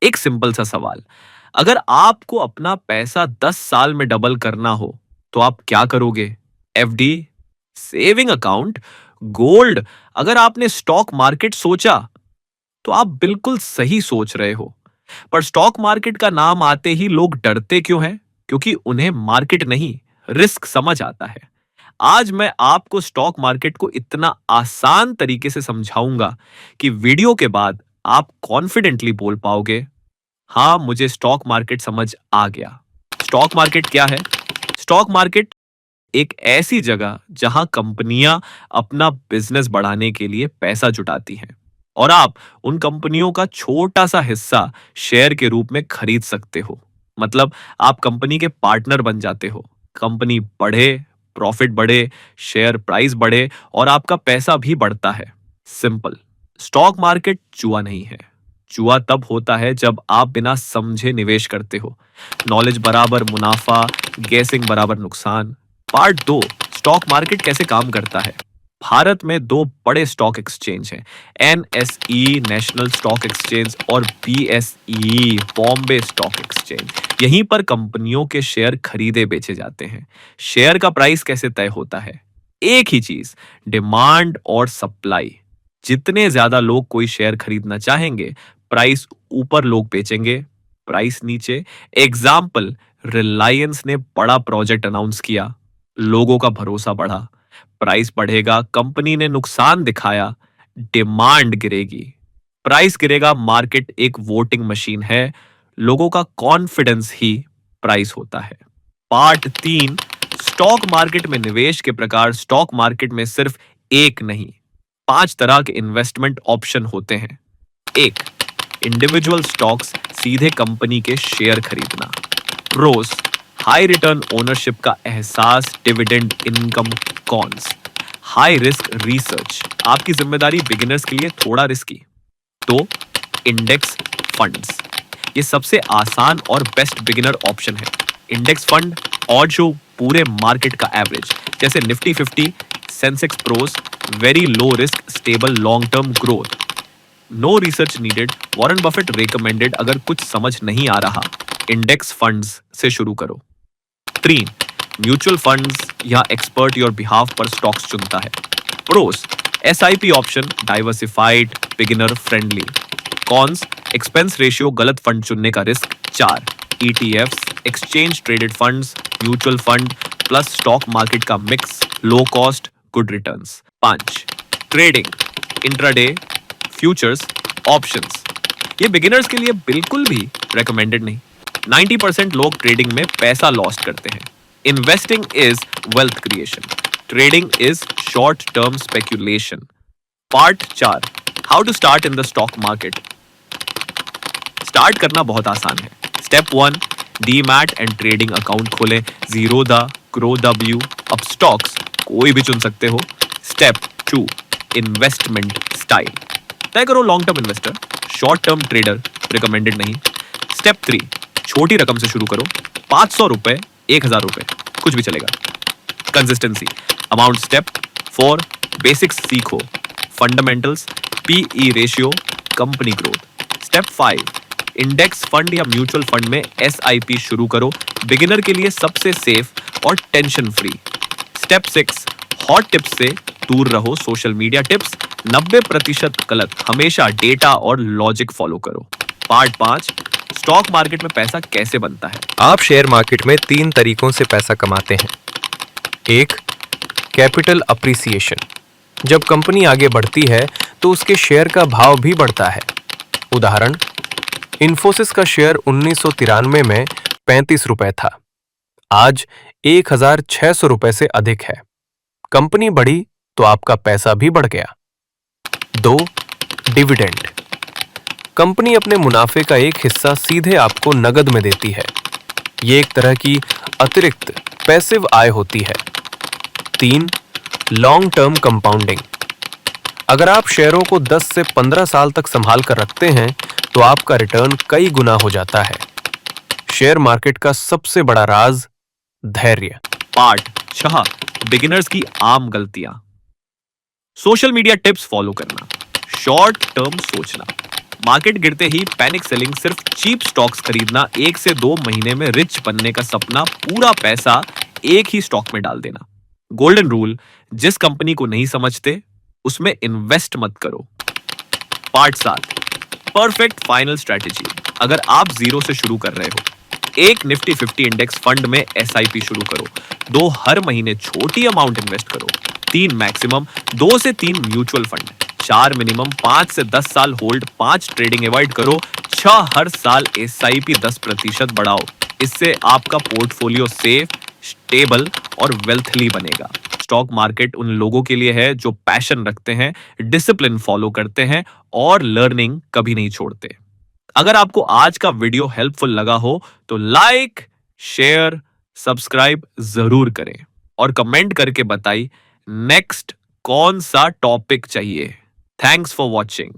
एक सिंपल सा सवाल, अगर आपको अपना पैसा 10 साल में डबल करना हो, तो आप क्या करोगे? FD, saving account, gold? अगर आपने स्टॉक मार्केट सोचा, तो आप बिल्कुल सही सोच रहे हो। पर स्टॉक मार्केट का नाम आते ही लोग डरते क्यों हैं? क्योंकि उन्हें मार्केट नहीं, रिस्क समझ आता है। आज मैं आपको स्टॉक मार्केट को इतना आसान तरीके से समझाऊंगा कि वीडियो के बाद आप कॉन्फिडेंटली बोल पाओगे, हाँ, मुझे स्टॉक मार्केट समझ आ गया। स्टॉक मार्केट क्या है? स्टॉक मार्केट एक ऐसी जगह जहां कंपनियां अपना बिजनेस बढ़ाने के लिए पैसा जुटाती हैं और आप उन कंपनियों का छोटा सा हिस्सा शेयर के रूप में खरीद सकते हो। मतलब आप कंपनी के पार्टनर बन जाते हो। कंपनी बढ़े, प्रॉफिट बढ़े, शेयर प्राइस बढ़े और आपका पैसा भी बढ़ता है। सिंपल। स्टॉक मार्केट जुआ नहीं है। जुआ तब होता है जब आप बिना समझे निवेश करते हो। नॉलेज बराबर मुनाफा, गेसिंग बराबर नुकसान। पार्ट 2, स्टॉक मार्केट कैसे काम करता है। भारत में दो बड़े स्टॉक एक्सचेंज हैं, एनएसई नेशनल स्टॉक एक्सचेंज और बीएसई बॉम्बे स्टॉक एक्सचेंज। यहीं पर कंपनियों के शेयर खरीदे बेचे जाते हैं। शेयर का प्राइस कैसे तय होता है? एक ही चीज, डिमांड और सप्लाई। जितने ज्यादा लोग कोई शेयर खरीदना चाहेंगे, प्राइस ऊपर लोग बेचेंगे, प्राइस नीचे। एग्जाम्पल, रिलायंस ने बड़ा प्रोजेक्ट अनाउंस किया, लोगों का भरोसा बढ़ा, प्राइस बढ़ेगा। कंपनी ने नुकसान दिखाया, डिमांड गिरेगी, प्राइस गिरेगा। मार्केट एक वोटिंग मशीन है, लोगों का कॉन्फिडेंस ही प्राइस होता है। पार्ट 3, स्टॉक मार्केट में निवेश के प्रकार। स्टॉक मार्केट में सिर्फ एक नहीं, 5 तरह के इन्वेस्टमेंट ऑप्शन होते हैं। एक, इंडिविजुअल स्टॉक्स, सीधे कंपनी के शेयर खरीदना। प्रोस, हाई रिटर्न ओनरशिप का एहसास, dividend income. Cons, high risk research, आपकी जिम्मेदारी, बिगिनर्स के लिए थोड़ा रिस्की। तो इंडेक्स फंड्स, ये सबसे आसान और बेस्ट बिगिनर ऑप्शन है। इंडेक्स फंड ऑड शो पूरे मार्केट का एवरेज, जैसे Nifty 50, Sensex pros, very low risk, stable long term growth. No research needed, Warren Buffett recommended. अगर कुछ समझ नहीं आ रहा, इंडेक्स फंड्स से शुरू करो। 3, म्यूचुअल फंड्स, या एक्सपर्ट योर बिहाफ पर स्टॉक्स चुनता है। Pros, SIP option, diversified, beginner friendly. Cons, expense ratio, गलत फंड चुनने का risk. 4, ETFs, exchange traded funds, mutual fund plus stock market का mix, low cost, good returns. 5, trading, intraday, futures, options, ये beginners के लिए बिल्कुल भी रेकमेंडेड नहीं। 90% लोग ट्रेडिंग में पैसा लॉस्ट करते हैं। Investing is wealth creation, trading is short term speculation. Part 4, how to start in the stock market. Start करना बहुत आसान है। Step 1, demat and trading account खोलें। जीरोधा, ग्रोw, अब स्टॉक्स कोई भी चुन सकते हो। स्टेप 2, इन्वेस्टमेंट स्टाइल, तय करो long term investor, short term trader, recommended नहीं। स्टेप 3, छोटी रकम से शुरू करो, 500 रुपए, 1000 रुपए, कुछ भी चलेगा। Consistency, amount. स्टेप 4, बेसिक्स सीखो, fundamentals, PE ratio, company growth. Step 5, index fund या म्यूचुअल फंड में एसआईपी शुरू करो, बिगिनर के लिए सबसे सेफ और tension free. Step 6, hot tips से दूर रहो, सोशल मीडिया टिप्स 90% गलत, हमेशा डेटा और लॉजिक फॉलो करो। पार्ट 5, स्टॉक मार्केट में पैसा कैसे बनता है। आप शेयर मार्केट में 3 तरीकों से पैसा कमाते हैं। 1, कैपिटल अप्रिसिएशन, जब कंपनी आगे बढ़ती है तो उसके शेयर का भाव भी बढ़ता है। उदाहरण, इन्फोसिस का शेयर 1993 में 35 रुपए था, आज 1600 रुपए से अधिक है। कंपनी बढ़ी तो आपका पैसा भी बढ़ गया। 2, डिविडेंड, कंपनी अपने मुनाफे का एक हिस्सा सीधे आपको नगद में देती है। ये एक तरह की अतिरिक्त पैसिव आय होती है। 3, लॉन्ग टर्म कंपाउंडिंग, अगर आप शेयरों को 10 से 15 साल तक संभाल कर रखते हैं तो आपका रिटर्न कई गुना हो जाता है। शेयर मार्केट का सबसे बड़ा राज धैर्य। पार्ट 6, बिगिनर्स की आम गलतियां। सोशल मीडिया टिप्स फॉलो करना, शॉर्ट टर्म सोचना, मार्केट गिरते ही पैनिक सेलिंग, सिर्फ चीप स्टॉक्स खरीदना, 1 से 2 महीने में रिच बनने का सपना, पूरा पैसा एक ही स्टॉक में डाल देना। गोल्डन रूल, जिस कंपनी को नहीं समझते उसमें इन्वेस्ट मत करो। Part 7, perfect final strategy. अगर आप जीरो से शुरू कर रहे हो, एक निफ्टी 50 इंडेक्स फंड में एसआईपी शुरू करो। 2 हर महीने छोटी अमाउंट इन्वेस्ट करो। 3 मैक्सिमम 2 से 3 म्यूचुअल फंड। 4 मिनिमम 5 से 10 साल होल्ड। 5 ट्रेडिंग अवॉइड करो। 6 हर साल एसआईपी 10% बढ़ाओ। इससे आपका पोर्टफोलियो सेफ, स्टेबल और वेल्थली बनेगा। स्टॉक मार्केट उन लोगों के लिए है जो पैशन रखते हैं, डिसिप्लिन फॉलो करते हैं और लर्निंग कभी नहीं छोड़ते। अगर आपको आज का वीडियो हेल्पफुल लगा हो तो लाइक, शेयर, सब्सक्राइब जरूर करें और कमेंट करके बताइए नेक्स्ट कौन सा टॉपिक चाहिए। Thanks for watching.